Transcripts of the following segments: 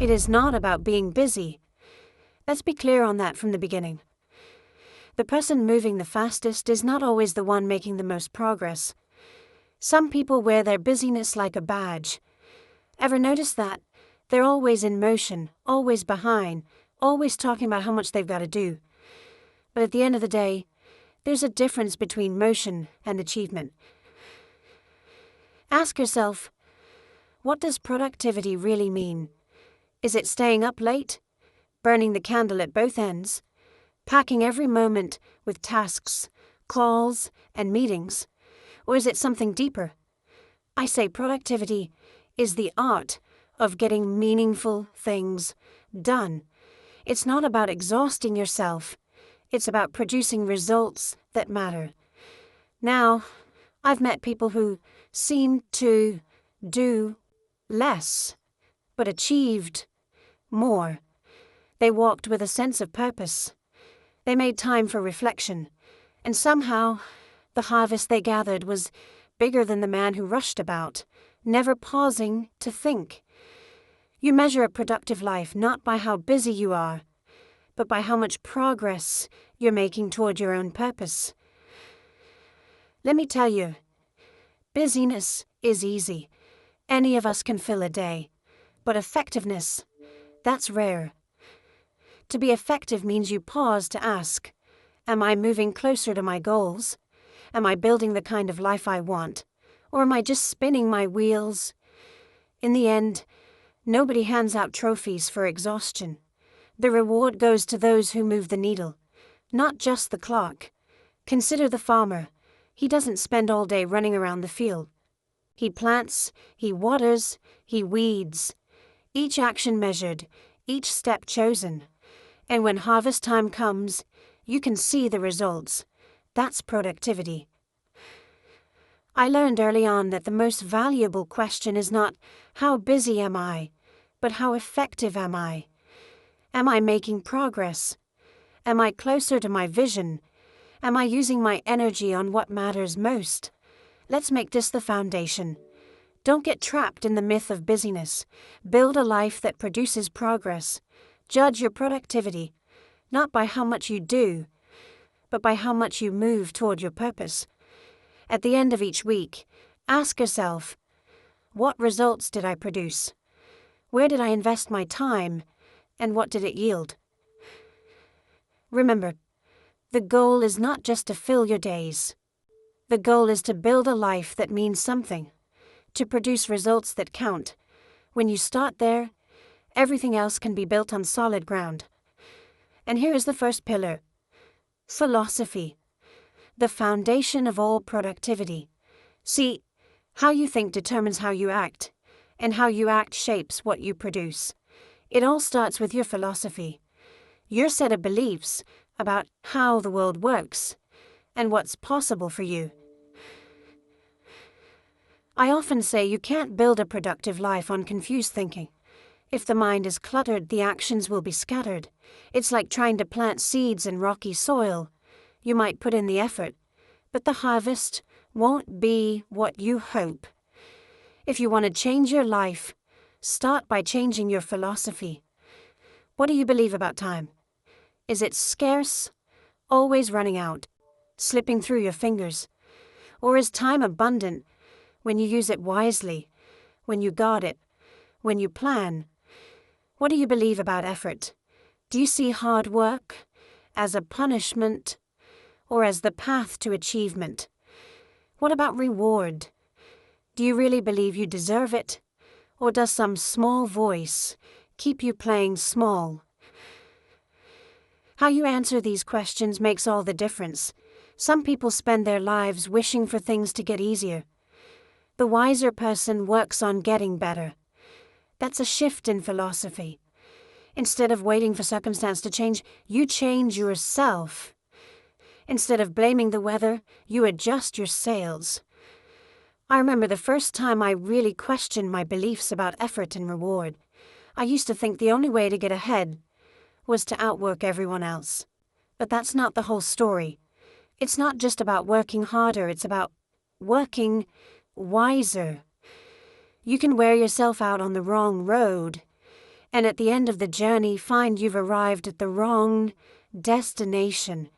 It is not about being busy. Let's be clear on that from the beginning. The person moving the fastest is not always the one making the most progress. Some people wear their busyness like a badge. Ever notice that? They're always in motion, always behind, always talking about how much they've got to do. But at the end of the day, there's a difference between motion and achievement. Ask yourself, what does productivity really mean? Is it staying up late? Burning the candle at both ends? Packing every moment with tasks, calls, and meetings? Or is it something deeper? I say productivity is the art of getting meaningful things done. It's not about exhausting yourself. It's about producing results that matter. Now, I've met people who seemed to do less, but achieved more. They walked with a sense of purpose. They made time for reflection, and somehow the harvest they gathered was bigger than the man who rushed about, never pausing to think. You measure a productive life not by how busy you are, but by how much progress you're making toward your own purpose. Let me tell you, busyness is easy. Any of us can fill a day. But effectiveness, that's rare. To be effective means you pause to ask, am I moving closer to my goals? Am I building the kind of life I want? Or am I just spinning my wheels? In the end, nobody hands out trophies for exhaustion. The reward goes to those who move the needle, not just the clock. Consider the farmer. He doesn't spend all day running around the field. He plants, he waters, he weeds. Each action measured, each step chosen. And when harvest time comes, you can see the results. That's productivity. I learned early on that the most valuable question is not, how busy am I, but how effective am I? Am I making progress? Am I closer to my vision? Am I using my energy on what matters most? Let's make this the foundation. Don't get trapped in the myth of busyness. Build a life that produces progress. Judge your productivity, not by how much you do, but by how much you move toward your purpose. At the end of each week, ask yourself, what results did I produce? Where did I invest my time, and what did it yield? Remember, the goal is not just to fill your days. The goal is to build a life that means something, to produce results that count. When you start there, everything else can be built on solid ground. And here is the first pillar: philosophy, the foundation of all productivity. See, how you think determines how you act, and how you act shapes what you produce. It all starts with your philosophy, your set of beliefs about how the world works and what's possible for you. I often say you can't build a productive life on confused thinking. If the mind is cluttered, the actions will be scattered. It's like trying to plant seeds in rocky soil. You might put in the effort, but the harvest won't be what you hope. If you want to change your life, start by changing your philosophy. What do you believe about time? Is it scarce, always running out, slipping through your fingers? Or is time abundant when you use it wisely, when you guard it, when you plan? What do you believe about effort? Do you see hard work as a punishment or as the path to achievement? What about reward? Do you really believe you deserve it, or does some small voice keep you playing small? How you answer these questions makes all the difference. Some people spend their lives wishing for things to get easier. The wiser person works on getting better. That's a shift in philosophy. Instead of waiting for circumstance to change, you change yourself. Instead of blaming the weather, you adjust your sails. I remember the first time I really questioned my beliefs about effort and reward. I used to think the only way to get ahead was to outwork everyone else. But that's not the whole story. It's not just about working harder, it's about working wiser. You can wear yourself out on the wrong road, and at the end of the journey find you've arrived at the wrong destination.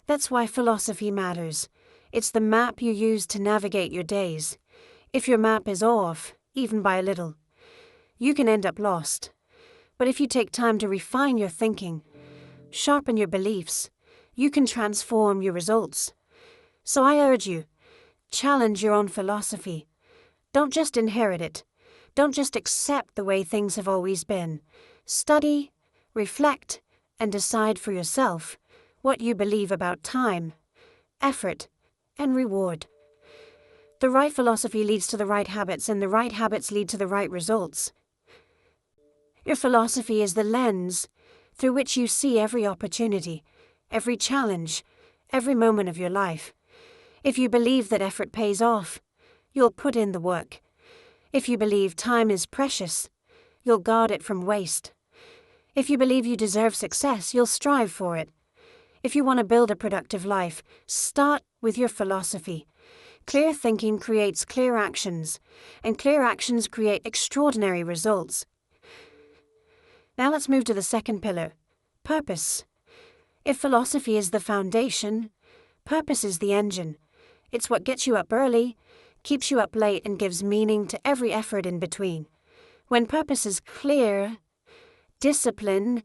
That's why philosophy matters. It's the map you use to navigate your days. If your map is off, even by a little, you can end up lost. But if you take time to refine your thinking, sharpen your beliefs, you can transform your results. So I urge you, challenge your own philosophy. Don't just inherit it. Don't just accept the way things have always been. Study, reflect, and decide for yourself what you believe about time, effort, and reward. The right philosophy leads to the right habits, and the right habits lead to the right results. Your philosophy is the lens through which you see every opportunity, every challenge, every moment of your life. If you believe that effort pays off, you'll put in the work. If you believe time is precious, you'll guard it from waste. If you believe you deserve success, you'll strive for it. If you want to build a productive life, start with your philosophy. Clear thinking creates clear actions, and clear actions create extraordinary results. Now let's move to the second pillar, purpose. If philosophy is the foundation, purpose is the engine. It's what gets you up early, keeps you up late, and gives meaning to every effort in between. When purpose is clear, discipline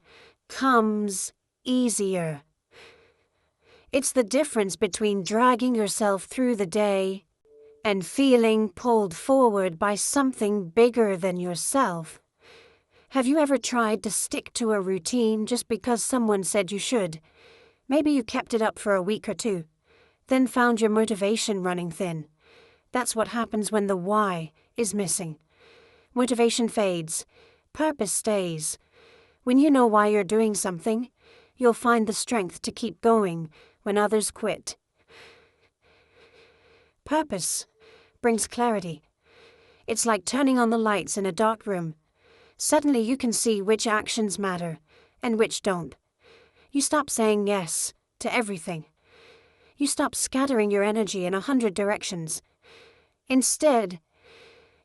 comes easier. It's the difference between dragging yourself through the day and feeling pulled forward by something bigger than yourself. Have you ever tried to stick to a routine just because someone said you should? Maybe you kept it up for a week or two, then found your motivation running thin. That's what happens when the why is missing. Motivation fades, purpose stays. When you know why you're doing something, you'll find the strength to keep going when others quit. Purpose brings clarity. It's like turning on the lights in a dark room. Suddenly you can see which actions matter and which don't. You stop saying yes to everything. You stop scattering your energy in 100 directions. Instead,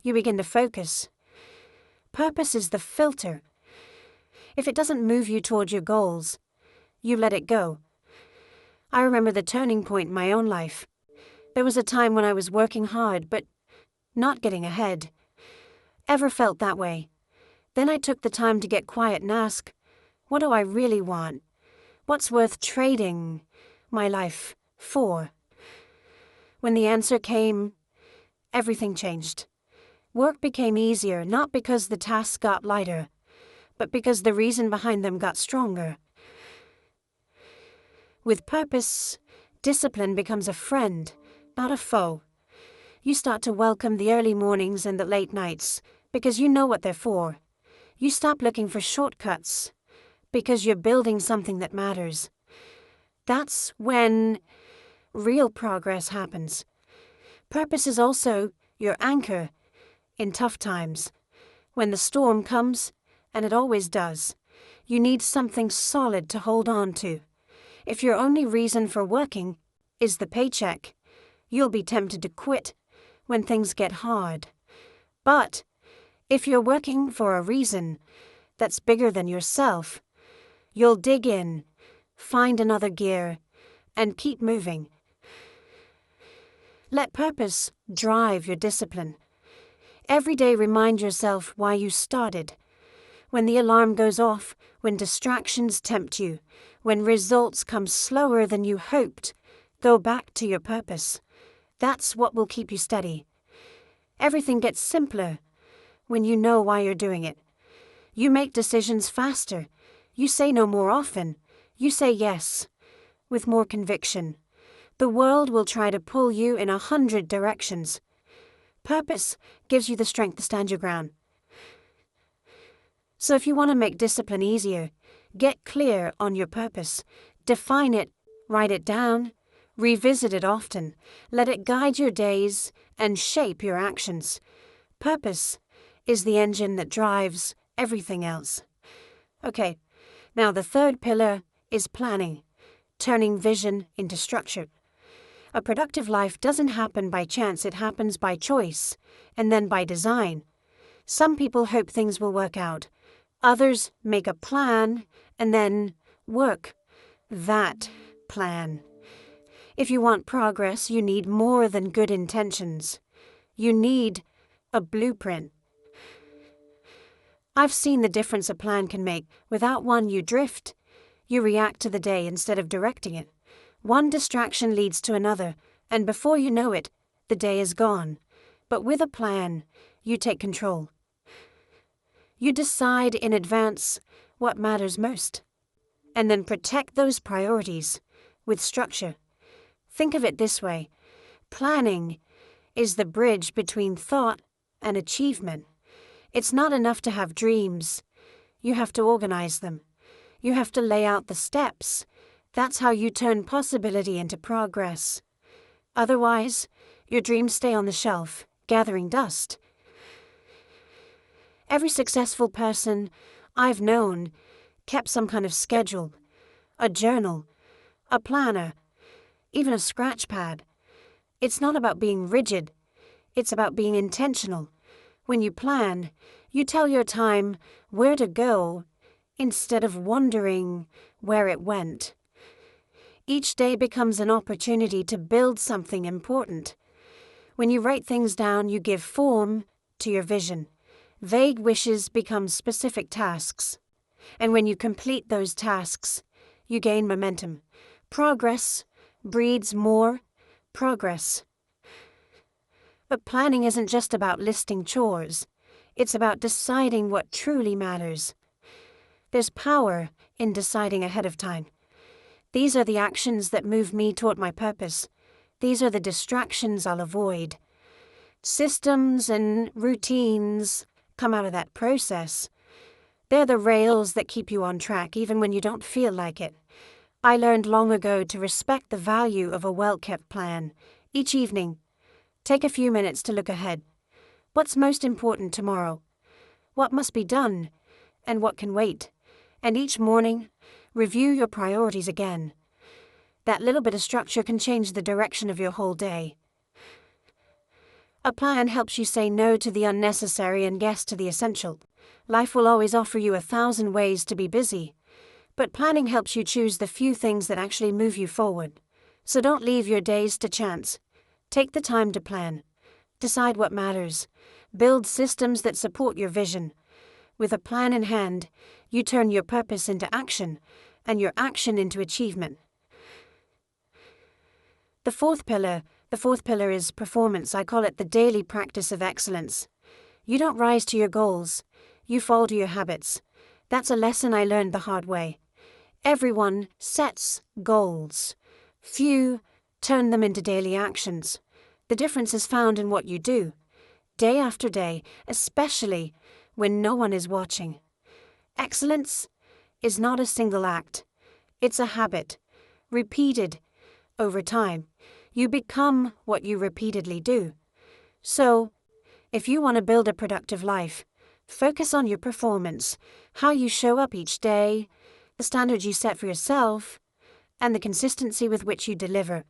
you begin to focus. Purpose is the filter. If it doesn't move you toward your goals, you let it go. I remember the turning point in my own life. There was a time when I was working hard, but not getting ahead. Ever felt that way? Then I took the time to get quiet and ask, what do I really want? What's worth trading my life for? When the answer came, everything changed. Work became easier, not because the tasks got lighter, but because the reason behind them got stronger. With purpose, discipline becomes a friend, not a foe. You start to welcome the early mornings and the late nights because you know what they're for. You stop looking for shortcuts because you're building something that matters. That's when real progress happens. Purpose is also your anchor in tough times. When the storm comes, and it always does, you need something solid to hold on to. If your only reason for working is the paycheck, you'll be tempted to quit when things get hard. But if you're working for a reason that's bigger than yourself, you'll dig in, find another gear, and keep moving. Let purpose drive your discipline. Every day remind yourself why you started. When the alarm goes off, when distractions tempt you, when results come slower than you hoped, go back to your purpose. That's what will keep you steady. Everything gets simpler when you know why you're doing it. You make decisions faster. You say no more often. You say yes with more conviction. The world will try to pull you in 100 directions. Purpose gives you the strength to stand your ground. So if you want to make discipline easier, get clear on your purpose. Define it, write it down, revisit it often. Let it guide your days and shape your actions. Purpose is the engine that drives everything else. Okay, now the third pillar is planning, turning vision into structure. A productive life doesn't happen by chance, it happens by choice, and then by design. Some people hope things will work out. Others make a plan and then work that plan. If you want progress, you need more than good intentions. You need a blueprint. I've seen the difference a plan can make. Without one, you drift. You react to the day instead of directing it. One distraction leads to another, and before you know it, the day is gone. But with a plan, you take control. You decide in advance what matters most, and then protect those priorities with structure. Think of it this way. Planning is the bridge between thought and achievement. It's not enough to have dreams. You have to organize them. You have to lay out the steps. That's how you turn possibility into progress. Otherwise, your dreams stay on the shelf, gathering dust. Every successful person I've known kept some kind of schedule, a journal, a planner, even a scratch pad. It's not about being rigid. It's about being intentional. When you plan, you tell your time where to go instead of wondering where it went. Each day becomes an opportunity to build something important. When you write things down, you give form to your vision. Vague wishes become specific tasks. And when you complete those tasks, you gain momentum. Progress breeds more progress. But planning isn't just about listing chores. It's about deciding what truly matters. There's power in deciding ahead of time. These are the actions that move me toward my purpose. These are the distractions I'll avoid. Systems and routines come out of that process. They're the rails that keep you on track even when you don't feel like it. I learned long ago to respect the value of a well-kept plan. Each evening, take a few minutes to look ahead. What's most important tomorrow? What must be done? And what can wait? And each morning, review your priorities again. That little bit of structure can change the direction of your whole day. A plan helps you say no to the unnecessary and yes to the essential. Life will always offer you 1,000 ways to be busy, but planning helps you choose the few things that actually move you forward. So don't leave your days to chance. Take the time to plan. Decide what matters. Build systems that support your vision. With a plan in hand, you turn your purpose into action, and your action into achievement. The fourth pillar is performance. I call it the daily practice of excellence. You don't rise to your goals. You fall to your habits. That's a lesson I learned the hard way. Everyone sets goals. Few turn them into daily actions. The difference is found in what you do, day after day, especially when no one is watching. Excellence is not a single act. It's a habit, repeated over time. You become what you repeatedly do. So, if you want to build a productive life, focus on your performance, how you show up each day, the standards you set for yourself, and the consistency with which you deliver.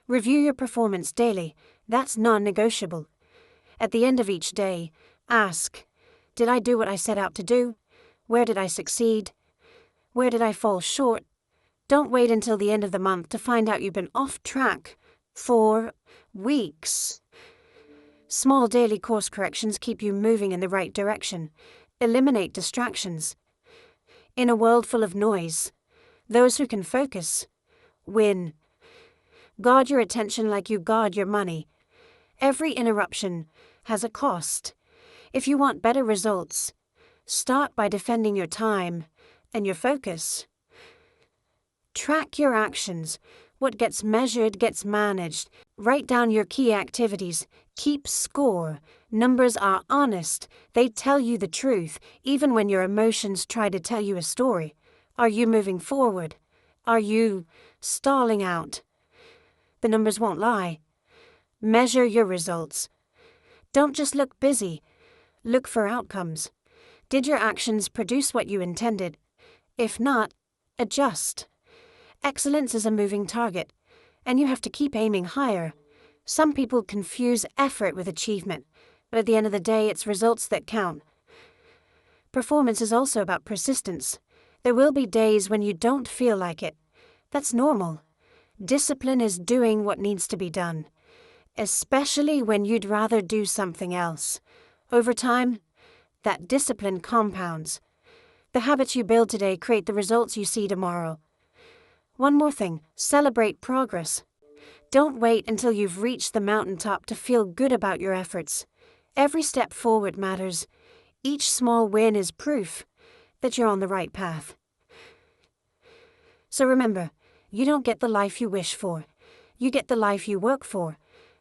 Review your performance daily. That's non-negotiable. At the end of each day, ask, did I do what I set out to do? Where did I succeed? Where did I fall short? Don't wait until the end of the month to find out you've been off track for weeks. Small daily course corrections keep you moving in the right direction. Eliminate distractions. In a world full of noise, those who can focus win. Guard your attention like you guard your money. Every interruption has a cost. If you want better results, start by defending your time and your focus. Track your actions. What gets measured gets managed. Write down your key activities. Keep score. Numbers are honest. They tell you the truth, even when your emotions try to tell you a story. Are you moving forward? Are you stalling out? The numbers won't lie. Measure your results. Don't just look busy. Look for outcomes. Did your actions produce what you intended? If not, adjust. Excellence is a moving target, and you have to keep aiming higher. Some people confuse effort with achievement. But at the end of the day, it's results that count. Performance is also about persistence. There will be days when you don't feel like it. That's normal. Discipline is doing what needs to be done, especially when you'd rather do something else. Over time, that discipline compounds. The habits you build today create the results you see tomorrow. One more thing, celebrate progress. Don't wait until you've reached the mountaintop to feel good about your efforts. Every step forward matters. Each small win is proof that you're on the right path. So remember, you don't get the life you wish for. You get the life you work for.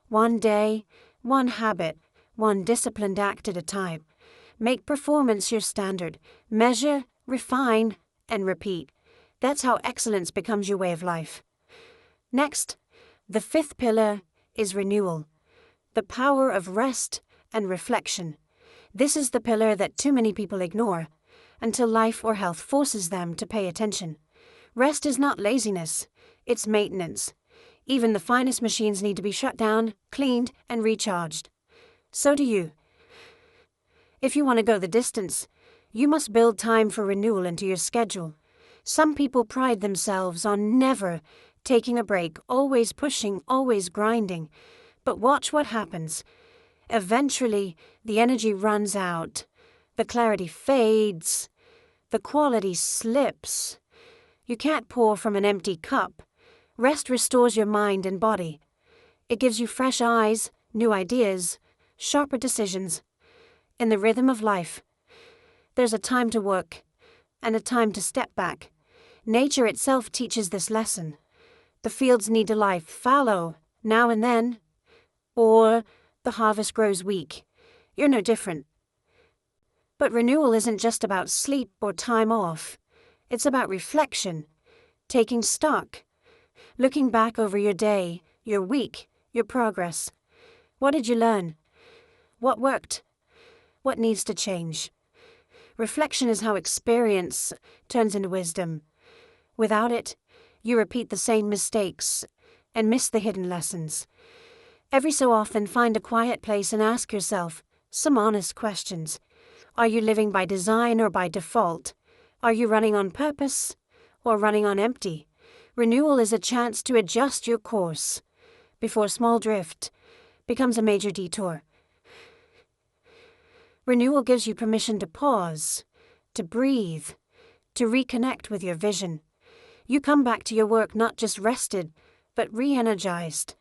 One day, one habit, one disciplined act at a time. Make performance your standard. Measure, refine, and repeat. That's how excellence becomes your way of life. Next, the fifth pillar is renewal. The power of rest and reflection. This is the pillar that too many people ignore until life or health forces them to pay attention. Rest is not laziness, it's maintenance. Even the finest machines need to be shut down, cleaned, and recharged. So do you. If you want to go the distance, you must build time for renewal into your schedule. Some people pride themselves on never taking a break, always pushing, always grinding. But watch what happens. Eventually, the energy runs out, the clarity fades, the quality slips. You can't pour from an empty cup. Rest restores your mind and body. It gives you fresh eyes, new ideas, sharper decisions. In the rhythm of life, there's a time to work and a time to step back. Nature itself teaches this lesson. The fields need to lie fallow now and then, or the harvest grows weak. You're no different. But renewal isn't just about sleep or time off. It's about reflection, taking stock, looking back over your day, your week, your progress. What did you learn? What worked? What needs to change? Reflection is how experience turns into wisdom. Without it, you repeat the same mistakes and miss the hidden lessons. Every so often, find a quiet place and ask yourself some honest questions. Are you living by design or by default? Are you running on purpose or running on empty? Renewal is a chance to adjust your course before small drift becomes a major detour. Renewal gives you permission to pause, to breathe, to reconnect with your vision. You come back to your work not just rested, but re-energized,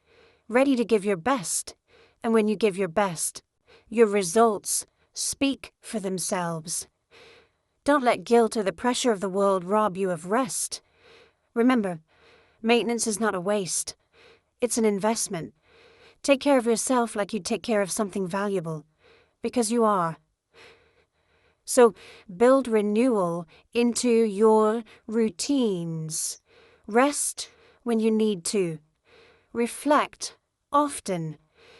ready to give your best. And when you give your best, your results speak for themselves. Don't let guilt or the pressure of the world rob you of rest. Remember, maintenance is not a waste. It's an investment. Take care of yourself like you'd take care of something valuable, because you are. So build renewal into your routines. Rest when you need to. Reflect often.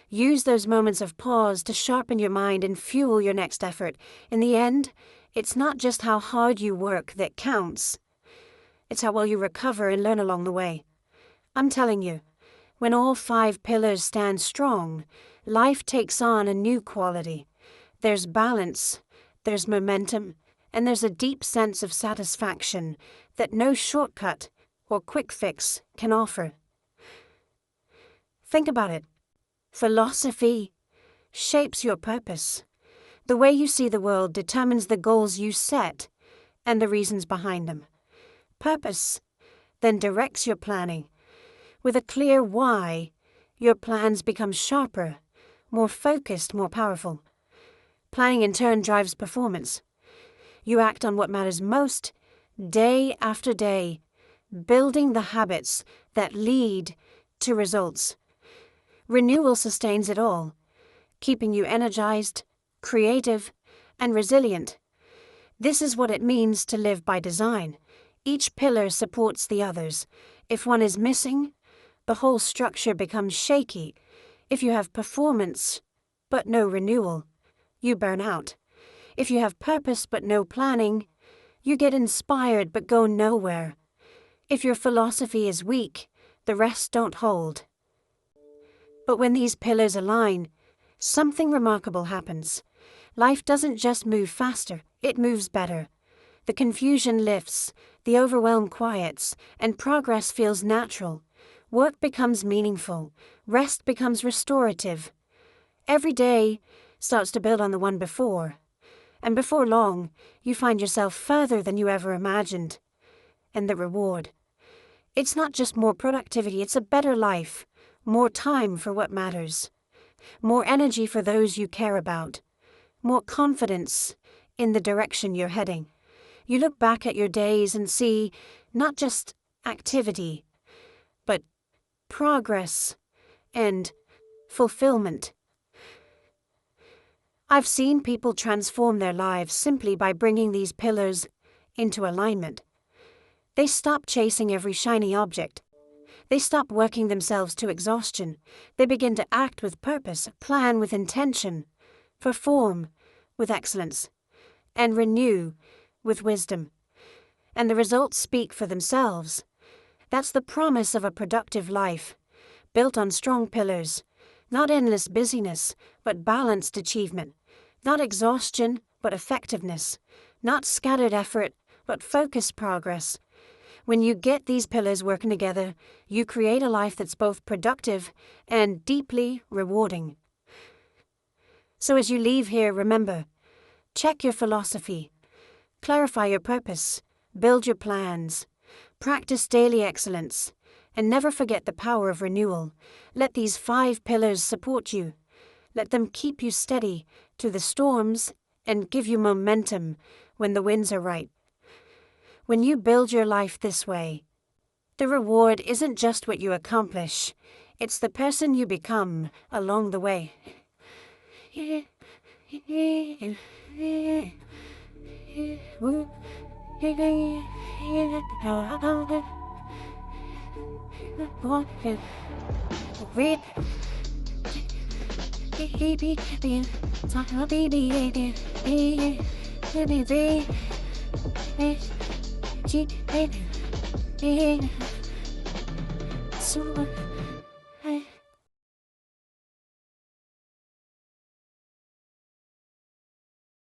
Use those moments of pause to sharpen your mind and fuel your next effort. In the end, it's not just how hard you work that counts. It's how well you recover and learn along the way. I'm telling you, when all 5 pillars stand strong, life takes on a new quality. There's balance, there's momentum, and there's a deep sense of satisfaction that no shortcut or quick fix can offer. Think about it. Philosophy shapes your purpose. The way you see the world determines the goals you set and the reasons behind them. Purpose then directs your planning. With a clear why, your plans become sharper, more focused, more powerful. Planning in turn drives performance. You act on what matters most, day after day, building the habits that lead to results. Renewal sustains it all, keeping you energized, creative, and resilient. This is what it means to live by design. Each pillar supports the others. If one is missing, the whole structure becomes shaky. If you have performance, but no renewal, you burn out. If you have purpose but no planning, you get inspired but go nowhere. If your philosophy is weak, the rest don't hold. But when these pillars align, something remarkable happens. Life doesn't just move faster, it moves better. The confusion lifts, the overwhelm quiets, and progress feels natural. Work becomes meaningful, rest becomes restorative. Every day starts to build on the one before, and before long, you find yourself further than you ever imagined. And the reward. It's not just more productivity, it's a better life, more time for what matters, more energy for those you care about, more confidence in the direction you're heading. You look back at your days and see not just activity, but progress and fulfillment. I've seen people transform their lives simply by bringing these pillars into alignment. They stop chasing every shiny object. They stop working themselves to exhaustion. They begin to act with purpose, plan with intention, perform with excellence, and renew with wisdom. And the results speak for themselves. That's the promise of a productive life, built on strong pillars, not endless busyness, but balanced achievement, not exhaustion, but effectiveness, not scattered effort, but focused progress. When you get these pillars working together, you create a life that's both productive and deeply rewarding. So as you leave here, remember, check your philosophy, clarify your purpose, build your plans, practice daily excellence, and never forget the power of renewal. Let these 5 pillars support you. Let them keep you steady to the storms and give you momentum when the winds are right. When you build your life this way, the reward isn't just what you accomplish, it's the person you become along the way. So